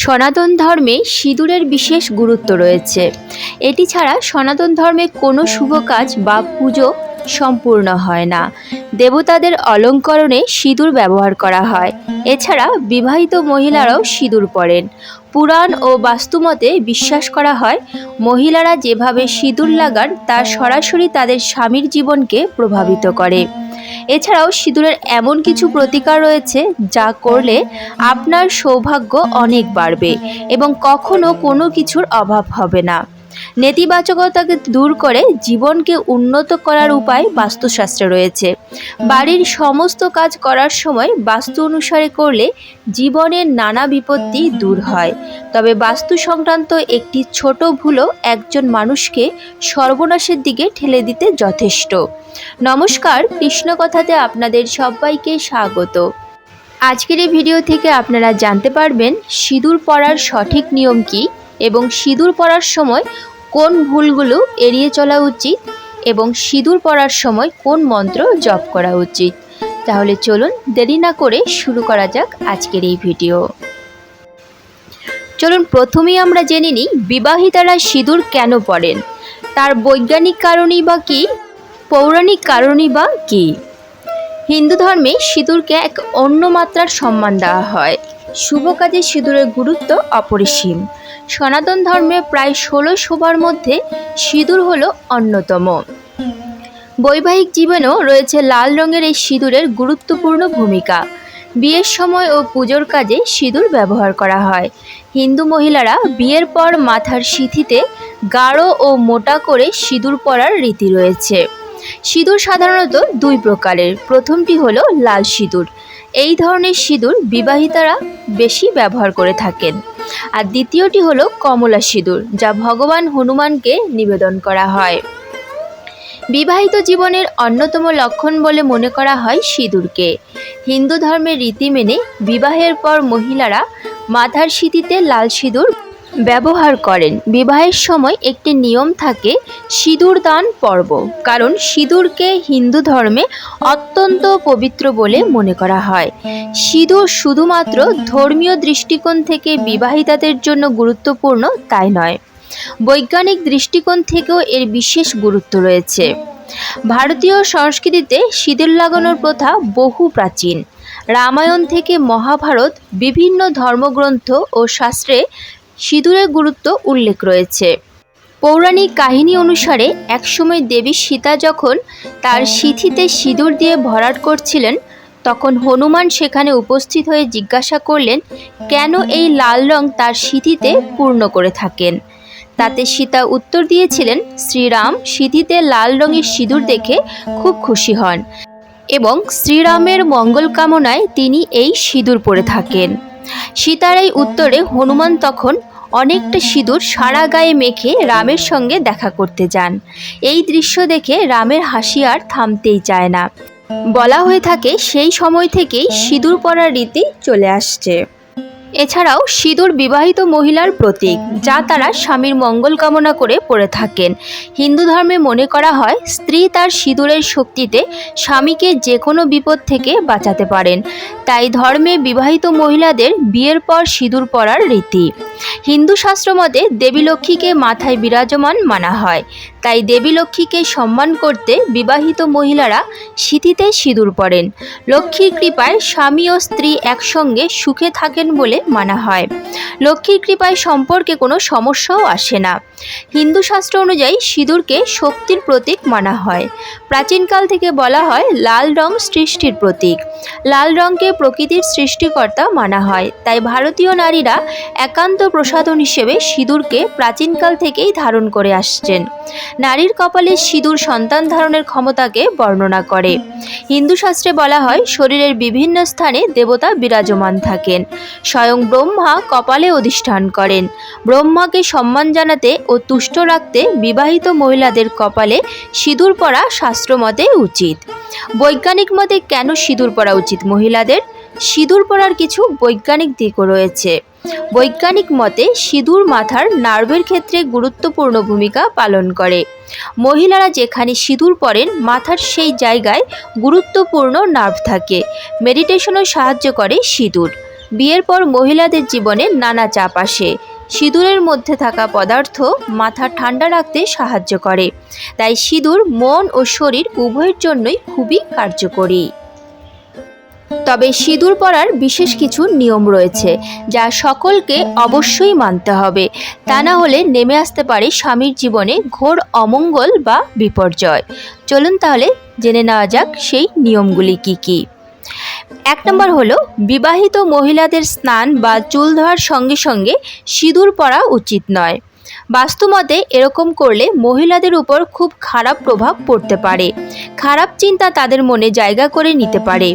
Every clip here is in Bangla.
সনাতন ধর্মে সিঁদুরের বিশেষ গুরুত্ব রয়েছে। এটি ছাড়া সনাতন ধর্মে কোনো শুভ কাজ বা পুজো সম্পূর্ণ হয় না। দেবতাদের অলঙ্করণে সিঁদুর ব্যবহার করা হয়। এছাড়া বিবাহিত মহিলারাও সিঁদুর পরেন। পুরাণ ও বাস্তুমতে বিশ্বাস করা হয়, মহিলারা যেভাবে সিঁদুর লাগান তা সরাসরি তাদের স্বামীর জীবনকে প্রভাবিত করে। এছাড়াও সিঁদুরের এমন কিছু প্রতিকার রয়েছে যা করলে আপনার সৌভাগ্য অনেক বাড়বে এবং কখনো কোনো কিছুর অভাব হবে না। নেতিবাচকতাকে দূর করে জীবনকে উন্নত করার উপায় বাস্তুশাস্ত্রে রয়েছে। বাড়ির সমস্ত কাজ করার সময় বাস্তু অনুসারে করলে জীবনের নানা বিপত্তি দূর হয়। তবে বাস্তু সংক্রান্ত একটি ছোট ভুলও একজন মানুষকে সর্বনাশের দিকে ঠেলে দিতে যথেষ্ট। নমস্কার, কৃষ্ণকথাতে আপনাদের সবাইকে স্বাগত। আজকের এই ভিডিও থেকে আপনারা জানতে পারবেন সিঁদুর পরার সঠিক নিয়ম কী এবং সিঁদুর পরার সময় কোন ভুলগুলো এড়িয়ে চলা উচিত এবং সিঁদুর পরার সময় কোন মন্ত্র জপ করা উচিত। তাহলে চলুন দেরি না করে শুরু করা যাক আজকের এই ভিডিও। চলুন প্রথমেই আমরা জেনে নিই বিবাহিতারা সিঁদুর কেন পরেন, তার বৈজ্ঞানিক কারণই বা কী, পৌরাণিক কারণই বা কী। হিন্দু ধর্মে সিঁদুরকে এক অন্য মাত্রার সম্মান দেওয়া হয়। শুভ কাজে সিঁদুরের গুরুত্ব অপরিসীম। সনাতন ধর্মে প্রায় 16 শোভার মধ্যে সিঁদুর হলো অন্যতম। বৈবাহিক জীবনেও রয়েছে লাল রঙের এই সিঁদুরের গুরুত্বপূর্ণ ভূমিকা। বিয়ের সময় ও পুজোর কাজে সিঁদুর ব্যবহার করা হয়। হিন্দু মহিলারা বিয়ের পর মাথার সিঁথিতে গাঢ় ও মোটা করে সিঁদুর পরার রীতি রয়েছে। সিঁদুর সাধারণত দুই প্রকারের। প্রথমটি হলো লাল সিঁদুর। এই ধরনের সিঁদুর বিবাহিতারা বেশি ব্যবহার করে থাকেন। আর দ্বিতীয়টি হলো কমলা সিঁদুর, যা ভগবান হনুমানকে নিবেদন করা হয়। বিবাহিত জীবনের অন্যতম লক্ষণ বলে মনে করা হয় সিঁদুরকে। হিন্দু ধর্মের রীতি মেনে বিবাহের পর মহিলারা মাথার সিঁথিতে লাল সিঁদুর ব্যবহার করেন। বিবাহের সময় একটি নিয়ম থাকে সিঁদুর দান পর্ব, কারণ সিঁদুরকে হিন্দু ধর্মে অত্যন্ত পবিত্র বলে মনে করা হয়। সিঁদুর শুধুমাত্র ধর্মীয় দৃষ্টিকোণ থেকে বিবাহিতাদের জন্য গুরুত্বপূর্ণ তাই নয়, বৈজ্ঞানিক দৃষ্টিকোণ থেকেও এর বিশেষ গুরুত্ব রয়েছে। ভারতীয় সংস্কৃতিতে সিঁদুর লাগানোর প্রথা বহু প্রাচীন। রামায়ণ থেকে মহাভারত, বিভিন্ন ধর্মগ্রন্থ ও শাস্ত্রে সিঁদুরের গুরুত্ব উল্লেখ রয়েছে। পৌরাণিক কাহিনী অনুসারে একসময় দেবী সীতা যখন তার সিঁথিতে সিঁদুর দিয়ে ভরাট করছিলেন, তখন হনুমান সেখানে উপস্থিত হয়ে জিজ্ঞাসা করলেন কেন এই লাল রং তার সিঁথিতে পূর্ণ করে থাকেন। তাতে সীতা উত্তর দিয়েছিলেন, শ্রীরাম সিঁথিতে লাল রঙের সিঁদুর দেখে খুব খুশি হন এবং শ্রীরামের মঙ্গল কামনায় তিনি এই সিঁদুর পরে থাকেন। সীতার এই উত্তরে হনুমান তখন অনেকটা সিঁদুর সারা গায়ে মেখে রামের সঙ্গে দেখা করতে যান। এই দৃশ্য দেখে রামের হাসি আর থামতেই চায় না। বলা হয়ে থাকে সেই সময় থেকেই সিঁদুর পরার রীতি চলে আসছে। এছাড়াও সিঁদুর বিবাহিত মহিলার প্রতীক, যা তারা স্বামীর মঙ্গল কামনা করে পরে থাকেন। হিন্দু ধর্মে মনে করা হয় স্ত্রী তার সিঁদুরের শক্তিতে স্বামীকে যে কোনো বিপদ থেকে বাঁচাতে পারেন। তাই ধর্মে বিবাহিত মহিলাদের বিয়ের পর সিঁদুর পরার রীতি। হিন্দু শাস্ত্র মতে দেবী লক্ষ্মীকে মাথায় বিরাজমান মানা হয়। তাই দেবী লক্ষ্মীকে সম্মান করতে বিবাহিত মহিলারা সিঁথিতে সিঁদুর পরেন। লক্ষ্মীর কৃপায় স্বামী ও স্ত্রী একসঙ্গে সুখে থাকেন বলে মানা হয়। লক্ষ্মীর কৃপায় সম্পর্কে কোনো সমস্যাও আসে না। হিন্দু শাস্ত্র অনুযায়ী সিঁদুরকে শক্তির প্রতীক মানা হয়। প্রাচীনকাল থেকে বলা হয় লাল রং সৃষ্টির প্রতীক। লাল রঙকে প্রকৃতির সৃষ্টিকর্তা মানা হয়। তাই ভারতীয় নারীরা একান্ত প্রসাধন হিসেবে সিঁদুরকে প্রাচীনকাল থেকেই ধারণ করে আসছেন। নারীর কপালে সিঁদুর সন্তান ধারণের ক্ষমতাকে বর্ণনা করে। হিন্দু শাস্ত্রে বলা হয় শরীরের বিভিন্ন স্থানে দেবতা বিরাজমান থাকেন। স্বয়ং ব্রহ্মা কপালে অধিষ্ঠান করেন। ব্রহ্মাকে সম্মান জানাতে ও তুষ্ট রাখতে বিবাহিত মহিলাদের কপালে সিঁদুর পরা শাস্ত্রমতে উচিত। বৈজ্ঞানিক মতে কেন সিঁদুর পরা উচিত মহিলাদের? সিঁদুর পরার কিছু বৈজ্ঞানিক দিকও রয়েছে। বৈজ্ঞানিক মতে সিঁদুর মাথার নার্ভের ক্ষেত্রে গুরুত্বপূর্ণ ভূমিকা পালন করে। মহিলারা যেখানে সিঁদুর পরেন মাথার সেই জায়গায় গুরুত্বপূর্ণ নার্ভ থাকে। মেডিটেশনও সাহায্য করে সিঁদুর। বিয়ের পর মহিলাদের জীবনে নানা চাপ আসে। সিঁদুরের মধ্যে থাকা পদার্থ মাথা ঠান্ডা রাখতে সাহায্য করে, তাই সিঁদুর মন ও শরীর উভয়ের জন্যই খুবই কার্যকরী। তবে সিঁদুর পরার বিশেষ কিছু নিয়ম রয়েছে, যা সকলকে অবশ্যই মানতে হবে, তা না হলে নেমে আসতে পারে স্বামীর জীবনে ঘোর অমঙ্গল বা বিপর্যয়। চলুন তাহলে জেনে নেওয়া যাক সেই নিয়মগুলি কি কি। 1 নম্বর হলো, বিবাহিত মহিলাদের স্নান বা চুল ধোয়ার সঙ্গে সঙ্গে সিঁদুর পরা উচিত নয়। বাস্তুমতে এরকম করলে মহিলাদের উপর খুব খারাপ প্রভাব পড়তে পারে। খারাপ চিন্তা তাদের মনে জায়গা করে নিতে পারে।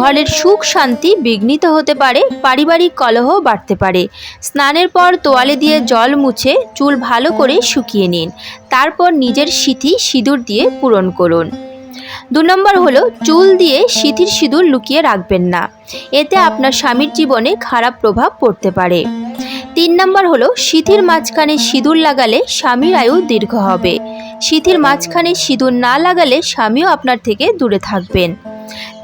ঘরের সুখ শান্তি বিঘ্নিত হতে পারে, পারিবারিক কলহ বাড়তে পারে। স্নানের পর তোয়ালে দিয়ে জল মুছে চুল ভালো করে শুকিয়ে নিন, তারপর নিজের সিঁথি সিঁদুর দিয়ে পূরণ করুন। 2 নম্বর হলো, চুল দিয়ে সিঁথির সিঁদুর লুকিয়ে রাখবেন না, এতে আপনার স্বামীর জীবনে খারাপ প্রভাব পড়তে পারে। 3 নম্বর হলো, সিঁথির মাঝখানে সিঁদুর লাগালে স্বামীর আয়ু দীর্ঘ হবে। সিঁথির মাঝখানে সিঁদুর না লাগালে স্বামীও আপনার থেকে দূরে থাকবেন।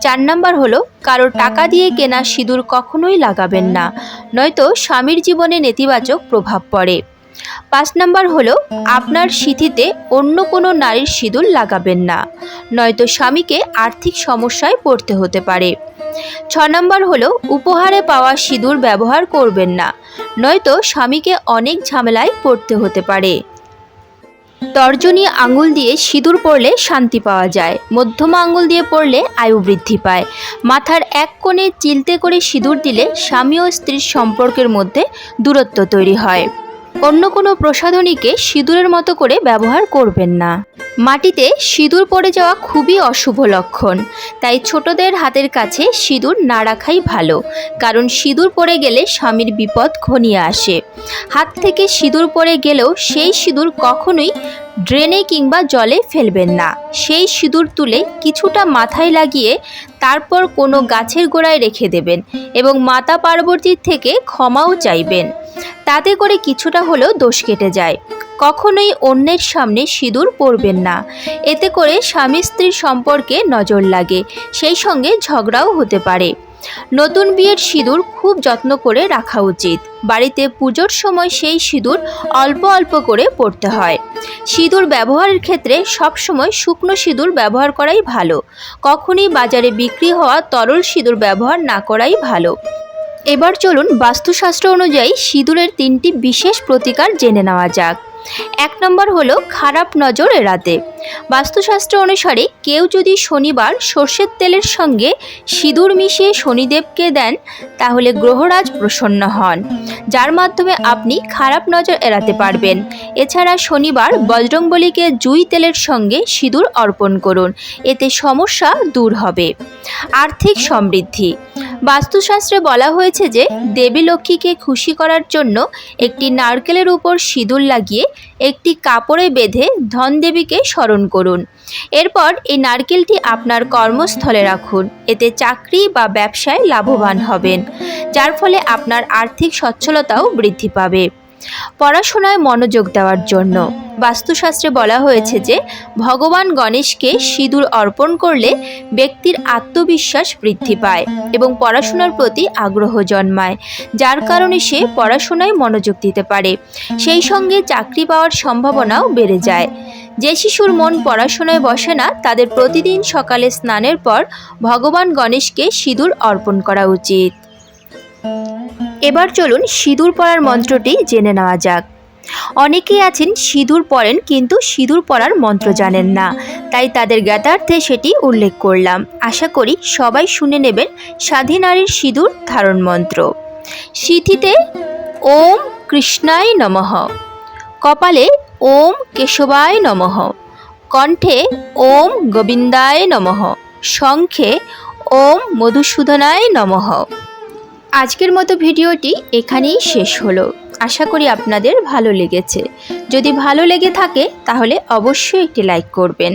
4 নম্বর হলো, কারোর টাকা দিয়ে কেনা সিঁদুর কখনোই লাগাবেন না, নয়তো স্বামীর জীবনে নেতিবাচক প্রভাব পড়ে। 5 নম্বর হলো, আপনার সিঁথিতে অন্য কোনো নারীর সিঁদুর লাগাবেন না, নয়তো স্বামীকে আর্থিক সমস্যায় পড়তে হতে পারে। 6 নম্বর হলো, উপহারে পাওয়া সিঁদুর ব্যবহার করবেন না, নয়তো স্বামীকে অনেক ঝামেলায় পড়তে হতে পারে। তর্জনী আঙুল দিয়ে সিঁদুর পরলে শান্তি পাওয়া যায়, মধ্যমা আঙুল দিয়ে পরলে আয়ু বৃদ্ধি পায়। মাথার এক কোণে চিলতে করে সিঁদুর দিলে স্বামী ও স্ত্রীর সম্পর্কের মধ্যে দূরত্ব তৈরি হয়। অন্য কোনো প্রসাধনীকে সিঁদুরের মতো করে ব্যবহার করবেন না। মাটিতে সিঁদুর পড়ে যাওয়া খুবই অশুভ লক্ষণ, তাই ছোটদের হাতের কাছে সিঁদুর না রাখাই ভালো, কারণ সিঁদুর পড়ে গেলে স্বামীর বিপদ ঘনিয়ে আসে। হাত থেকে সিঁদুর পড়ে গেলেও সেই সিঁদুর কখনোই ড্রেনে কিংবা জলে ফেলবেন না। সেই সিঁদুর তুলে কিছুটা মাথায় লাগিয়ে তারপর কোনো গাছের গোড়ায় রেখে দেবেন এবং মাতা পার্বতীর থেকে ক্ষমাও চাইবেন, তাতে করে কিছুটা হলেও দোষ কেটে যায়। কখনোই অন্যের সামনে সিঁদুর পরবেন না, এতে করে স্বামী স্ত্রীর সম্পর্কে নজর লাগে, সেই সঙ্গে ঝগড়াও হতে পারে। নতুন বিয়ের সিঁদুর খুব যত্ন করে রাখা উচিত। বাড়িতে পুজোর সময় সেই সিঁদুর অল্প অল্প করে পরতে হয়। সিঁদুর ব্যবহারের ক্ষেত্রে সবসময় শুকনো সিঁদুর ব্যবহার করাই ভালো, কখনই বাজারে বিক্রি হওয়া তরল সিঁদুর ব্যবহার না করাই ভালো। এবার চলুন বাস্তুশাস্ত্র অনুযায়ী সিঁদুরের 3টি বিশেষ প্রতিকার জেনে নেওয়া যাক। 1 নম্বর হলো, খারাপ নজর এড়াতে। বাস্তুশাস্ত্র অনুসারে কেউ যদি শনিবার সর্ষের তেলের সঙ্গে সিঁদুর মিশিয়ে শনিদেবকে দেন, তাহলে গ্রহরাজ প্রসন্ন হন, যার মাধ্যমে আপনি খারাপ নজর এড়াতে পারবেন। এছাড়া শনিবার বজরংবলীকে জুঁই তেলের সঙ্গে সিঁদুর অর্পণ করুন, এতে সমস্যা দূর হবে। আর্থিক সমৃদ্ধি। বাস্তুশাস্ত্রে বলা হয়েছে যে দেবী লক্ষ্মীকে খুশি করার জন্য একটি নারকেলের উপর সিঁদুর লাগিয়ে একটি কাপড়ে বেঁধে ধনদেবীকে স্মরণ করুন। এরপর এই নারকেলটি আপনার কর্মস্থলে রাখুন, এতে চাকরি বা ব্যবসায় লাভবান হবেন, যার ফলে আপনার আর্থিক সচ্ছলতাও বৃদ্ধি পাবে। পড়াশোনায় মনোযোগ দেওয়ার জন্য বাস্তুশাস্ত্রে বলা হয়েছে যে ভগবান গণেশকে সিঁদুর অর্পণ করলে ব্যক্তির আত্মবিশ্বাস বৃদ্ধি পায় এবং পড়াশোনার প্রতি আগ্রহ জন্মায়, যার কারণে সে পড়াশোনায় মনোযোগ দিতে পারে, সেই সঙ্গে চাকরি পাওয়ার সম্ভাবনাও বেড়ে যায়। যে শিশুর মন পড়াশোনায় বসে না, তাদের প্রতিদিন সকালে স্নানের পর ভগবান গণেশকে সিঁদুর অর্পণ করা উচিত। এবার চলুন সিঁদুর পরার মন্ত্রটি জেনে নেওয়া যাক। অনেকেই আছেন সিঁদুর পরেন কিন্তু সিঁদুর পরার মন্ত্র জানেন না, তাই তাদের জ্ঞাতার্থে সেটি উল্লেখ করলাম। আশা করি সবাই শুনে নেবেন স্বাধীন নারীর সিঁদুর ধারণ মন্ত্র। সিঁথিতে ওম কৃষ্ণায় নমঃ, কপালে ওম কেশবায় নমঃ, কণ্ঠে ওম গোবিন্দায় নমঃ, শঙ্খে ওম মধুসূদনায় নমঃ। আজকের মতো ভিডিওটি এখানেই শেষ হলো। আশা করি আপনাদের ভালো লেগেছে। যদি ভালো লেগে থাকে তাহলে অবশ্যই একটি লাইক করবেন।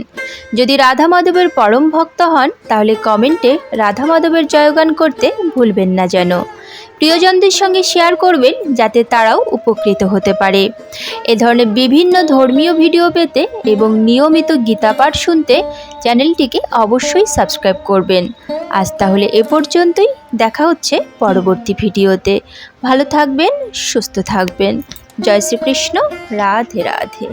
যদি রাধা মাধবের পরম ভক্ত হন তাহলে কমেন্টে রাধা মাধবের জয়গান করতে ভুলবেন না যেন। প্রিয়জনদের সঙ্গে শেয়ার করবেন যাতে তারাও উপকৃত হতে পারে। এ ধরনের বিভিন্ন ধর্মীয় ভিডিও পেতে এবং নিয়মিত গীতা পাঠ শুনতে চ্যানেলটিকে অবশ্যই সাবস্ক্রাইব করবেন। আজ তাহলে এ পর্যন্তই, দেখা হচ্ছে পরবর্তী ভিডিওতে। ভালো থাকবেন, সুস্থ থাকবেন। জয় শ্রীকৃষ্ণ। রাধে রাধে।